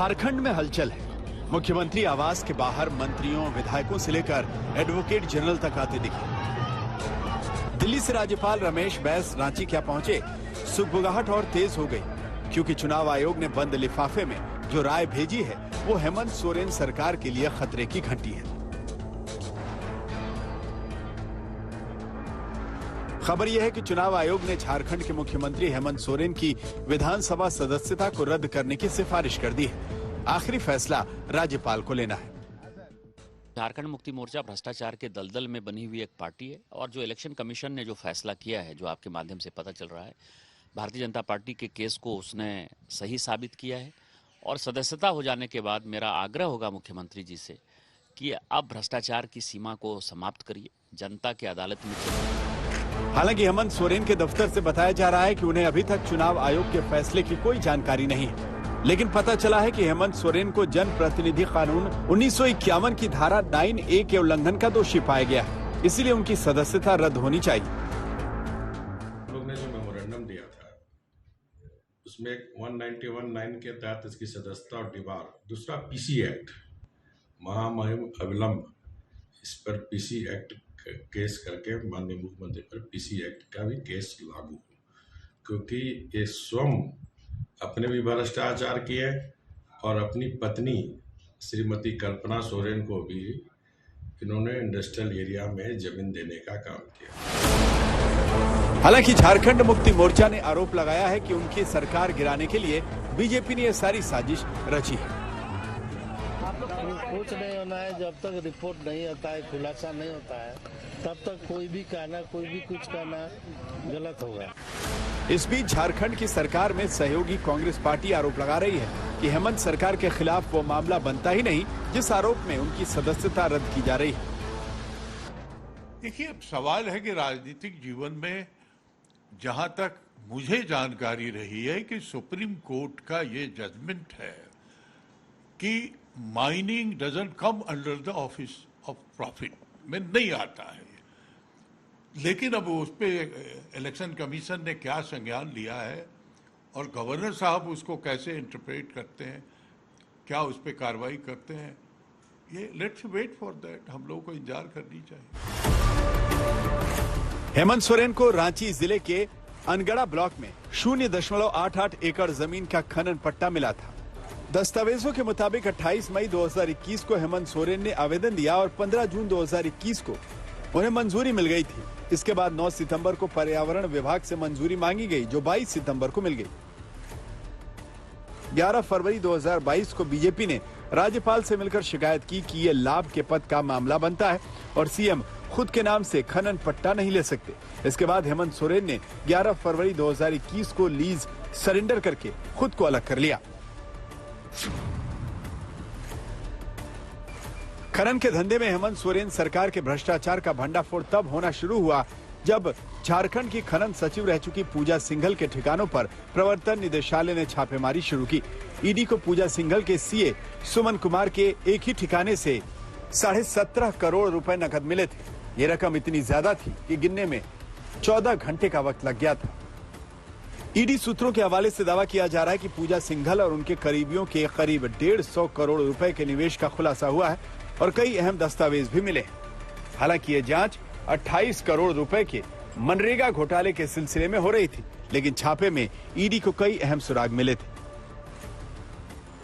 झारखंड में हलचल है। मुख्यमंत्री आवास के बाहर मंत्रियों विधायकों से लेकर एडवोकेट जनरल तक आते दिखे। दिल्ली से राज्यपाल रमेश बैस रांची क्या पहुंचे, सुगबुगाहट और तेज हो गई, क्योंकि चुनाव आयोग ने बंद लिफाफे में जो राय भेजी है वो हेमंत सोरेन सरकार के लिए खतरे की घंटी है। खबर यह है कि चुनाव आयोग ने झारखंड के मुख्यमंत्री हेमंत सोरेन की विधानसभा सदस्यता को रद्द करने की सिफारिश कर दी है। आखिरी फैसला राज्यपाल को लेना है। झारखंड मुक्ति मोर्चा भ्रष्टाचार के दलदल में बनी हुई एक पार्टी है और जो इलेक्शन कमीशन ने जो फैसला किया है, जो आपके माध्यम से पता चल रहा है, भारतीय जनता पार्टी के केस को उसने सही साबित किया है। और सदस्यता हो जाने के बाद मेरा आग्रह होगा मुख्यमंत्री जी से कि अब भ्रष्टाचार की सीमा को समाप्त करिए, जनता की अदालत में चलिए। हालांकि हेमंत सोरेन के दफ्तर से बताया जा रहा है कि उन्हें अभी तक चुनाव आयोग के फैसले की कोई जानकारी नहीं है, लेकिन पता चला है कि हेमंत सोरेन को जन प्रतिनिधि कानून 1951 की धारा 9A के उल्लंघन का दोषी पाया गया है, इसलिए उनकी सदस्यता रद्द होनी चाहिए। लोग ने जो मेमोरेंडम दिया था उसमें 191(9) के तहत इसकी सदस्यता और दीवार, दूसरा पीसी एक्ट महामहिम अविलंब, इस पर पीसी एक्ट केस करके माननीय मुख्यमंत्री पर पीसी एक्ट का भी केस लागू, क्योंकि ये स्वयं अपने भी भ्रष्टाचार किए और अपनी पत्नी श्रीमती कल्पना सोरेन को भी इन्होंने इंडस्ट्रियल एरिया में जमीन देने का काम किया। हालांकि झारखंड मुक्ति मोर्चा ने आरोप लगाया है कि उनकी सरकार गिराने के लिए बीजेपी ने यह सारी साजिश रची है। कुछ नहीं होना है, जब तक रिपोर्ट नहीं आता है, खुलासा नहीं होता है, तब तक कोई भी कहना, कोई भी कुछ कहना गलत होगा। इस बीच झारखंड की सरकार में सहयोगी कांग्रेस पार्टी आरोप लगा रही है कि हेमंत सरकार के खिलाफ वो मामला बनता ही नहीं जिस आरोप में उनकी सदस्यता रद्द की जा रही है। देखिए, सवाल है कि राजनीतिक जीवन में जहां तक मुझे जानकारी रही है कि सुप्रीम कोर्ट का ये जजमेंट है कि mining doesn't come under the office of profit में नहीं आता है, लेकिन अब उस पे इलेक्शन कमीशन ने क्या संज्ञान लिया है और गवर्नर साहब उसको कैसे इंटरप्रेट करते हैं, क्या उस पे कार्रवाई करते हैं, ये लेट्स वेट फॉर दैट, हम लोगों को इंतजार करनी चाहिए। हेमंत सोरेन को रांची जिले के अनगढ़ा ब्लॉक में 0.88 एकड़ जमीन का खनन पट्टा मिला था। दस्तावेजों के मुताबिक 28 मई 2021 को हेमंत सोरेन ने आवेदन दिया और 15 जून 2021 को उन्हें मंजूरी मिल गई थी। इसके बाद 9 सितंबर को पर्यावरण विभाग से मंजूरी मांगी गई, जो 22 सितंबर को मिल गई। 11 फरवरी 2022 को बीजेपी ने राज्यपाल से मिलकर शिकायत की कि ये लाभ के पद का मामला बनता है और सीएम खुद के नाम से खनन पट्टा नहीं ले सकते। इसके बाद हेमंत सोरेन ने 11 फरवरी 2021 को लीज सरेंडर करके खुद को अलग कर लिया। खनन के धंधे में हेमंत सोरेन सरकार के भ्रष्टाचार का भंडाफोड़ तब होना शुरू हुआ जब झारखंड की खनन सचिव रह चुकी पूजा सिंघल के ठिकानों पर प्रवर्तन निदेशालय ने छापेमारी शुरू की। ईडी को पूजा सिंघल के सीए सुमन कुमार के एक ही ठिकाने से 17.5 करोड़ रुपए नकद मिले थे। ये रकम इतनी ज्यादा थी कि गिनने में 14 घंटे का वक्त लग गया था। ईडी सूत्रों के हवाले से दावा किया जा रहा है कि पूजा सिंघल और उनके करीबियों के करीब 150 करोड़ रुपए के निवेश का खुलासा हुआ है और कई अहम दस्तावेज भी मिले। हालांकि ये जांच 28 करोड़ रुपए के मनरेगा घोटाले के सिलसिले में हो रही थी, लेकिन छापे में ईडी को कई अहम सुराग मिले थे।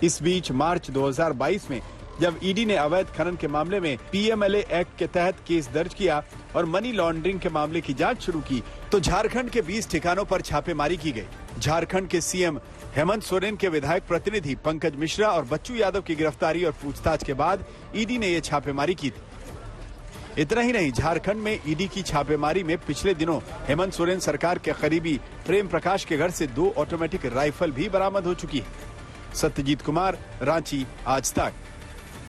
इस बीच मार्च 2022 में जब ईडी ने अवैध खनन के मामले में पीएमएलए एक्ट के तहत केस दर्ज किया और मनी लॉन्ड्रिंग के मामले की जांच शुरू की, तो झारखंड के 20 ठिकानों पर छापेमारी की गई। झारखंड के सीएम हेमंत सोरेन के विधायक प्रतिनिधि पंकज मिश्रा और बच्चू यादव की गिरफ्तारी और पूछताछ के बाद ईडी ने यह छापेमारी की थी। इतना ही नहीं, झारखंड में ईडी की छापेमारी में पिछले दिनों हेमंत सोरेन सरकार के करीबी प्रेम प्रकाश के घर से 2 ऑटोमेटिक राइफल भी बरामद हो चुकी है। सत्यजीत कुमार, रांची, आज तक।